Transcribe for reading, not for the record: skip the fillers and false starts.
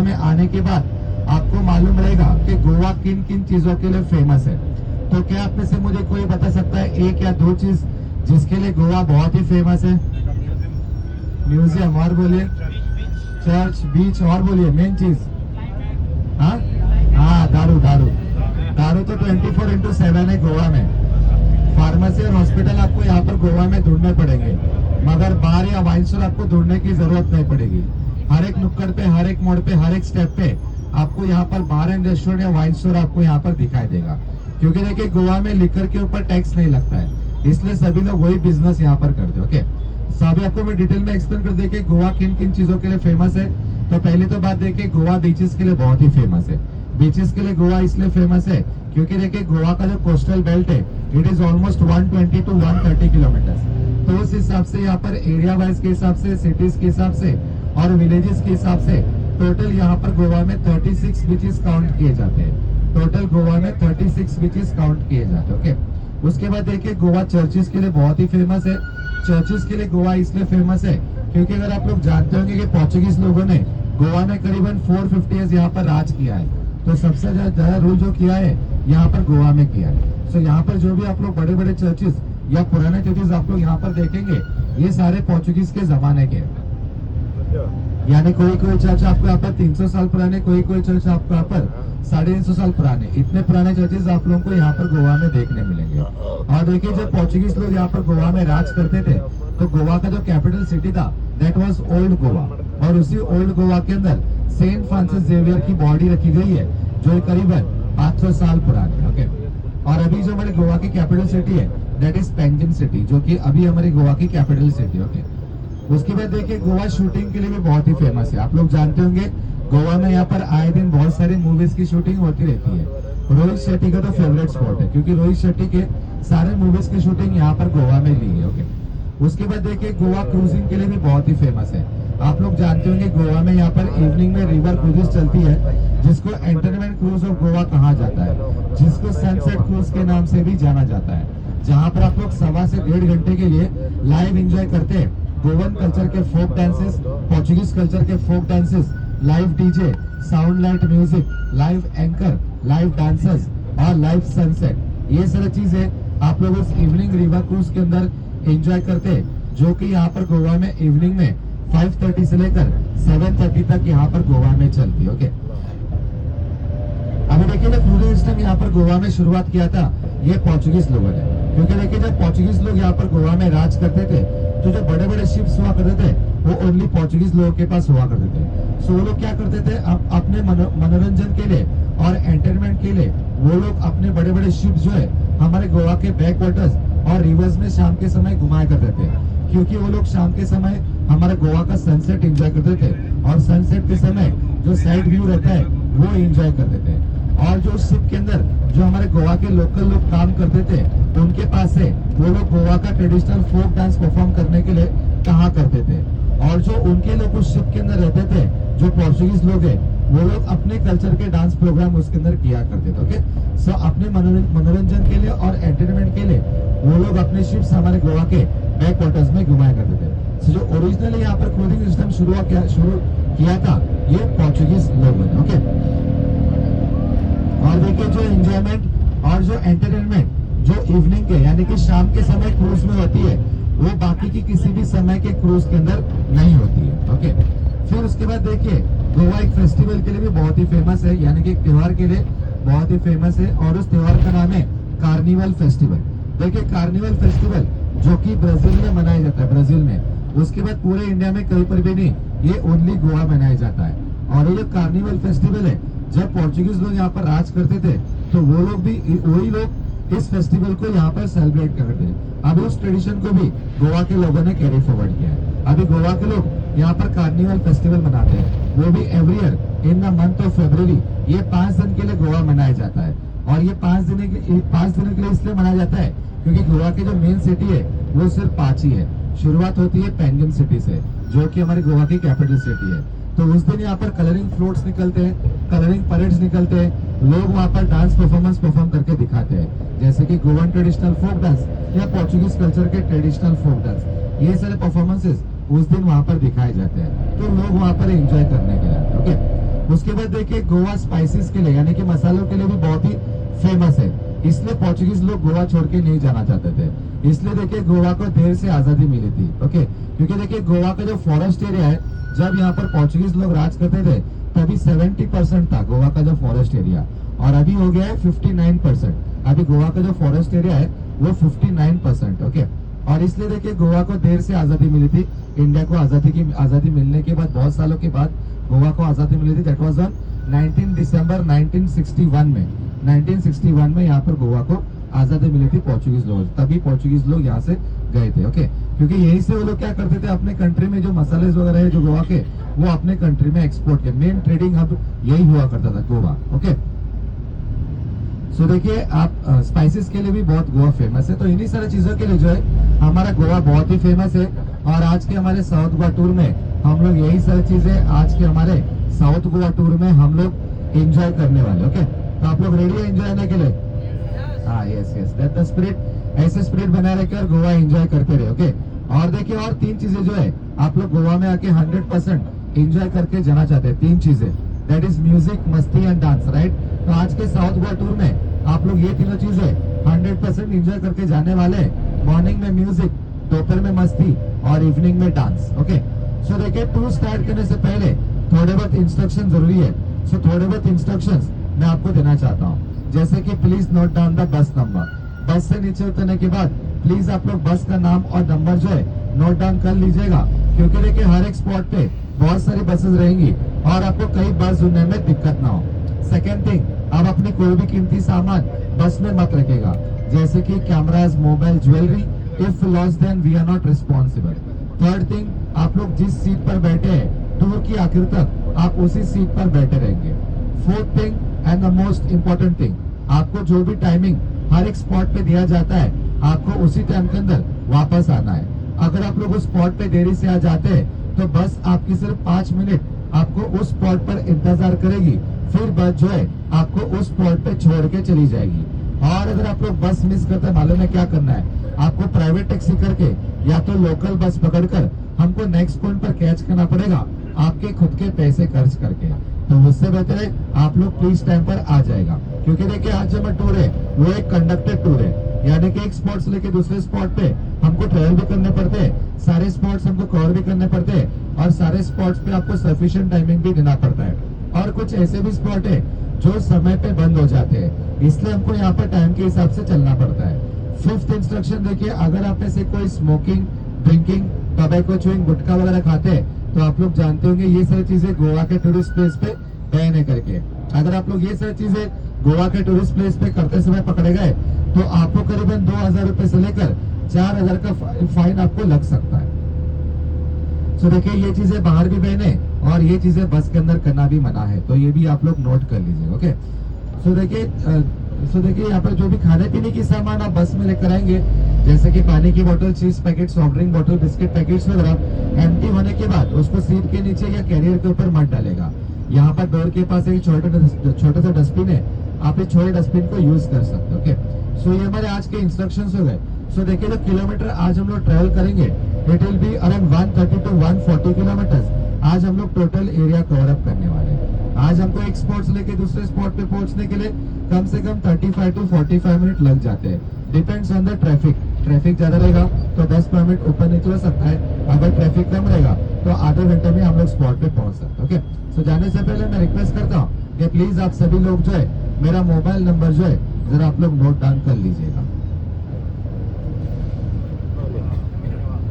में आने के बाद आपको मालूम रहेगा कि गोवा किन किन चीजों के लिए फेमस है। तो क्या आप में से मुझे कोई बता सकता है एक या दो चीज जिसके लिए गोवा बहुत ही फेमस है? म्यूजियम, और बोलिए। चर्च, बीच, और बोलिए मेन चीज। हाँ, दारू। दारू तो 24/7 है गोवा में। फार्मेसी और हॉस्पिटल आपको यहाँ पर गोवा में ढूंढने पड़ेंगे, मगर बार या वाइन स्टोर आपको ढूंढने की जरूरत नहीं पड़ेगी। हर एक नुक्कड़ पे, हर एक मोड़ पे, हर एक स्टेप पे आपको यहाँ पर बार एंड रेस्टोरेंट या वाइन स्टोर आपको यहाँ पर दिखाई देगा। क्योंकि देखिए गोवा में लिकर के ऊपर टैक्स नहीं लगता है, इसलिए सभी लोग वही बिजनेस यहाँ पर करते हैं। ओके, सभी आपको मैं डिटेल में एक्सप्लेन कर देखिए गोवा किन किन चीजों के लिए फेमस है। तो पहले तो बात देखिए, गोवा बीचेस के लिए बहुत ही फेमस है। बीचेस के लिए गोवा इसलिए फेमस है क्योंकि देखिए गोवा का जो कोस्टल बेल्ट है it is almost 120 to 130 kilometre. तो उस हिसाब से यहाँ पर एरिया वाइज के हिसाब से, सिटीज के हिसाब से और विलेजेस के हिसाब से टोटल यहाँ पर गोवा में 36 बीचेस काउंट किए जाते हैं। टोटल गोवा में 36 बीचेस काउंट किए जाते हैं। ओके, उसके बाद देखिए गोवा चर्चेस के लिए बहुत ही फेमस है। चर्चेस के लिए गोवा इसलिए फेमस है क्योंकि अगर आप लोग जानते होंगे कि पोर्चुगीज लोगों ने गोवा में करीबन 450 ईयर्स यहाँ पर राज किया है। तो सबसे ज्यादा रूल जो किया है यहाँ पर गोवा में किया है। सो यहाँ पर जो भी आप लोग बड़े बड़े चर्चेस या पुराने चर्चेस आप लोग यहाँ पर देखेंगे ये सारे पोर्चुगीज के जमाने के, यानी कोई चर्च आपको यहाँ पर 300 साल पुराने, कोई चर्च आपको यहाँ पर 350 साल पुराने, इतने पुराने चर्चेस आप लोगों को यहाँ पर गोवा में देखने मिलेंगे। और देखिए जब पोर्चुगीज लोग यहाँ पर गोवा में राज करते थे तो गोवा का जो कैपिटल सिटी था दैट वाज ओल्ड गोवा, और उसी ओल्ड गोवा के अंदर सेंट फ्रांसिस जेवियर की बॉडी रखी गई है जो करीबन 500 साल पुरानी। ओके, और अभी जो हमारे गोवा की कैपिटल सिटी है दैट इज पेंजिन सिटी, जो कि अभी हमारी गोवा की कैपिटल सिटी। ओके, उसके बाद देखिए गोवा शूटिंग के लिए भी बहुत ही फेमस है। आप लोग जानते होंगे गोवा में यहाँ पर आए दिन बहुत सारी मूवीज की शूटिंग होती रहती है। रोहित शेट्टी का तो फेवरेट स्पॉट है क्योंकि रोहित शेट्टी के सारे मूवीज की शूटिंग यहाँ पर गोवा में ली है। ओके, उसके बाद देखिए गोवा क्रूजिंग के लिए भी बहुत ही फेमस है। आप लोग जानते होंगे गोवा में यहाँ पर इवनिंग में रिवर क्रूजेस चलती है जिसको एंटरटेनमेंट क्रूज ऑफ गोवा कहा जाता है, जिसको सनसेट क्रूज के नाम से भी जाना जाता है, जहाँ पर आप लोग 1.25 से 1.5 घंटे के लिए लाइव एंजॉय करते हैं गोवन कल्चर के फोक डांसेस, पोर्चुगीज कल्चर के folk dances, live DJ, sound light music, live anchor, live dancers और लाइव सनसेट। ये सारी चीजें आप लोग उस इवनिंग रिवर क्रूज के अंदर एंजॉय करते हैं, जो कि यहाँ पर गोवा में इवनिंग में 5:30 से लेकर 7:30 तक यहाँ पर गोवा में चलती है। ओके, अभी देखिए जब क्रूजिंग सिस्टम यहाँ पर गोवा में शुरुआत किया था ये पोर्चुगीज लोगों ने, क्योंकि देखिए जब पोर्चुगीज लोग यहाँ पर गोवा में राज करते थे तो जो बड़े बड़े शिप्स हुआ करते थे वो ओनली पोर्चुगीज लोगों के पास हुआ करते थे। सो वो लोग क्या करते थे अपने मनोरंजन के लिए और एंटरटेनमेंट के लिए वो लोग अपने बड़े बड़े शिप्स जो है हमारे गोवा के बैक वाटर्स और रिवर्स में शाम के समय घुमाया करते थे, क्योंकि वो लोग शाम के समय हमारे गोवा का सनसेट एंजॉय करते थे और सनसेट के समय जो साइड व्यू रहता है वो एंजॉय करते थे। और जो शिप के अंदर जो हमारे गोवा के लोकल लोग काम करते थे उनके पास से वो लोग गोवा का ट्रेडिशनल फोक डांस परफॉर्म करने के लिए कहा करते थे, और जो उनके लोग उस शिप के अंदर रहते थे जो पोर्चुगीज लोग हैं वो लोग अपने कल्चर के डांस प्रोग्राम उसके अंदर किया करते थे। ओके, सो अपने मनोरंजन के लिए और एंटरटेनमेंट के लिए वो लोग अपने शिप्स हमारे गोवा के बैक वाटर्स में घुमाया करते थे। सो जो ओरिजिनली यहाँ पर क्रूजिंग सिस्टम शुरू किया था ये पोर्चुगीज लोगों ने। ओके, और देखिए जो एंजॉयमेंट और जो एंटरटेनमेंट जो इवनिंग के यानी कि शाम के समय क्रूज में होती है वो बाकी की किसी भी समय के क्रूज के अंदर नहीं होती है। ओके, फिर उसके बाद देखिए गोवा एक फेस्टिवल के लिए भी बहुत ही फेमस है, यानी कि एक त्योहार के लिए बहुत ही फेमस है, और उस त्योहार का नाम है कार्निवल फेस्टिवल। देखिए कार्निवल फेस्टिवल जो कि ब्राजील में मनाया जाता है, ब्राजील में, उसके बाद पूरे इंडिया में कहीं पर भी नहीं, ये ओनली गोवा मनाया जाता है। और ये जो कार्निवल फेस्टिवल है जब पोर्चुगीज लोग यहाँ पर राज करते थे तो वो लोग भी वही लोग इस फेस्टिवल को यहाँ पर सेलिब्रेट करते हैं। अभी उस ट्रेडिशन को भी गोवा के लोगों ने कैरी फॉरवर्ड किया है। अभी गोवा के लोग यहाँ पर कार्निवल फेस्टिवल मनाते हैं, वो भी every year in the month of February. ये 5 दिन के लिए गोवा मनाया जाता है, और ये 5 दिनों के लिए इसलिए मनाया जाता है क्योंकि गोवा की जो मेन सिटी है वो सिर्फ 5 ही है। शुरुआत होती है पेंजिन सिटी से जो कि हमारी गोवा की कैपिटल सिटी है। तो उस दिन यहाँ पर कलरिंग फ्लोट्स निकलते हैं, कलरिंग परेड्स निकलते हैं, लोग वहाँ पर डांस परफॉर्म करके दिखाते हैं, जैसे कि गोवन ट्रेडिशनल फोक डांस या पोर्चुगीज कल्चर के ट्रेडिशनल फोक डांस। ये सारे परफॉर्मेंसेस उस दिन वहाँ पर दिखाए जाते हैं, तो लोग वहाँ पर एंजॉय करने के लिए। ओके, उसके बाद देखिए गोवा स्पाइसेस के लिए यानी कि मसालों के लिए भी बहुत ही फेमस है, इसलिए पोर्चुगीज लोग गोवा छोड़ के नहीं जाना चाहते थे। इसलिए देखिए गोवा को देर से आजादी मिली थी। ओके, क्योंकि देखिए गोवा का जो फॉरेस्ट एरिया है, जब यहाँ पर पोर्चुगीज लोग राज करते थे तभी 70% था गोवा का जो फॉरेस्ट एरिया, और अभी हो गया है 59%। अभी गोवा का जो फॉरेस्ट एरिया है वो 59%। ओके, और इसलिए देखिए गोवा को देर से आजादी मिली थी। इंडिया को आजादी मिलने के बाद बहुत सालों के बाद गोवा को आजादी मिली थी। दैट वाज ऑन 19 दिसंबर 1961 में। 1961 में यहाँ पर गोवा को आजादी मिली थी पोर्चुगीज लोगों से, तभी पोर्चुगीज लोग यहाँ से गए थे। ओके, क्योंकि यही से वो लोग क्या करते थे, अपने कंट्री में जो मसाले वगैरह है जो गोवा के, वो अपने कंट्री में एक्सपोर्ट के मेन ट्रेडिंग हब यही हुआ करता था गोवा। ओके, सो देखिए आप स्पाइसेस के लिए भी बहुत गोवा फेमस है, तो इन्हीं सारी चीजों के लिए जो है हमारा गोवा बहुत ही फेमस है। और आज के हमारे साउथ गोवा टूर में हम लोग यही सारी चीजें आज के हमारे साउथ गोवा टूर में हम लोग एंजॉय करने वाले। ओके, तो आप लोग रेडी है एंजॉय करने के लिए? हाँ, yes yes, that the spirit. ऐसे स्पिरिट बनाए रखकर गोवा एंजॉय करते रहे। ओके, और देखिए और 3 चीजें जो है आप लोग गोवा में आके 100% एंजॉय करके जाना चाहते हैं। 3 चीजें, दैट इज म्यूजिक, मस्ती एंड डांस, राइट? तो आज के साउथ गोवा टूर में आप लोग ये तीनों चीजें 100% एंजॉय करके जाने वाले हैं। मॉर्निंग में म्यूजिक, दोपहर में मस्ती और इवनिंग में डांस। ओके, सो देखिए टूर स्टार्ट करने से पहले थोड़े बहुत इंस्ट्रक्शन जरूरी है। सो थोड़े बहुत इंस्ट्रक्शंस मैं आपको देना चाहता हूँ, जैसे कि please note down the bus number. बस से नीचे उतरने के बाद प्लीज आप लोग बस का नाम और नंबर जो है नोट डाउन कर लीजिएगा, क्योंकि देखिए हर एक स्पॉट पे बहुत सारी बसेस रहेंगी और आपको कई बस ढूंढने में दिक्कत ना हो। सेकेंड थिंग, आप अपनी कोई भी कीमती सामान बस में मत रखेगा, जैसे कि cameras, mobile, jewellery. If lost then we are not responsible. Third thing, आप लोग जिस सीट पर बैठे हैं टूर की आखिर तक आप उसी सीट पर बैठे रहेंगे। Fourth thing and the most important thing, आपको जो भी टाइमिंग हर एक स्पॉट पे दिया जाता है आपको उसी टाइम के अंदर वापस आना है। अगर आप लोग उस स्पॉट पे देरी से आ जाते हैं तो बस आपकी सिर्फ 5 मिनट आपको उस स्पॉट पर इंतजार करेगी, फिर बस जो है आपको उस स्पॉट पे छोड़ के चली जाएगी। और अगर आप लोग बस मिस करते हैं, मालूम है क्या करना है, आपको प्राइवेट टैक्सी करके या तो लोकल बस पकड़कर हमको नेक्स्ट पॉइंट पर कैच करना पड़ेगा, आपके खुद के पैसे खर्च करके। तो उससे बेहतर है आप लोग प्लीज टाइम पर आ जाएगा, क्योंकि देखिए आज जो टूर है वो एक कंडक्टेड टूर है, यानी कि एक स्पॉट से लेके दूसरे स्पॉट पे हमको ट्रेवल भी करने पड़ते हैं, सारे स्पॉट्स हमको कवर भी करने पड़ते हैं और सारे स्पॉट्स पे आपको सफिशिएंट टाइमिंग भी देना पड़ता है। और कुछ ऐसे भी स्पॉट है जो समय पे बंद हो जाते हैं, इसलिए हमको यहाँ पर टाइम के हिसाब से चलना पड़ता है। फिफ्थ इंस्ट्रक्शन देखिए, अगर आप में से कोई स्मोकिंग, ड्रिंकिंग, टबैको, च्यूइंग, गुटखा वगैरह खाते हैं तो आप लोग जानते होंगे ये सारी चीजें गोवा के टूरिस्ट प्लेस पे बैन है करके। अगर आप लोग ये सारी चीजें गोवा के टूरिस्ट प्लेस पे करते समय पकड़े गए तो आपको करीबन 2000 रुपए से लेकर 4000 का फाइन आपको लग सकता है। सो देखिए ये चीजें बाहर भी बैन है और ये चीजें बस के अंदर करना भी मना है, तो ये भी आप लोग नोट कर लीजिए। ओके, सो देखिए यहाँ पर जो भी खाने पीने की सामान आप बस में लेकर आएंगे, जैसे कि पानी की बोतल, चीज पैकेट, सॉफ्ट ड्रिंक बोतल, बिस्किट पैकेट्स वगैरह, एम्प्टी होने के बाद उसको सीट के नीचे या कैरियर के ऊपर मत डालेगा। यहाँ पर डोर के पास एक छोटा सा डस्टबिन है, आप इस छोटे डस्टबिन को यूज कर सकते हो। ओके, सो ये हमारे आज के इंस्ट्रक्शंस हो गए। सो देखिए जो किलोमीटर आज हम लोग ट्रेवल करेंगे it will be around 130 to 140 kilometre. आज हम लोग टोटल एरिया कवर अप करने वाले हैं। आज हमको एक स्पॉट से लेके दूसरे स्पॉट पे पहुंचने के लिए कम से कम 35 to 45 मिनट लग जाते हैं, depends on the traffic. Traffic ज्यादा रहेगा तो 10 मिनट ऊपर नीचे हो सकता है, अगर ट्रैफिक कम रहेगा तो आधे घंटे में हम लोग स्पॉट पे पहुंच सकते हैं। ओके, सो जाने से पहले मैं रिक्वेस्ट करता हूँ कि प्लीज आप सभी लोग जो है मेरा मोबाइल नंबर जो है जरा आप लोग नोट डाउन कर लीजिएगा।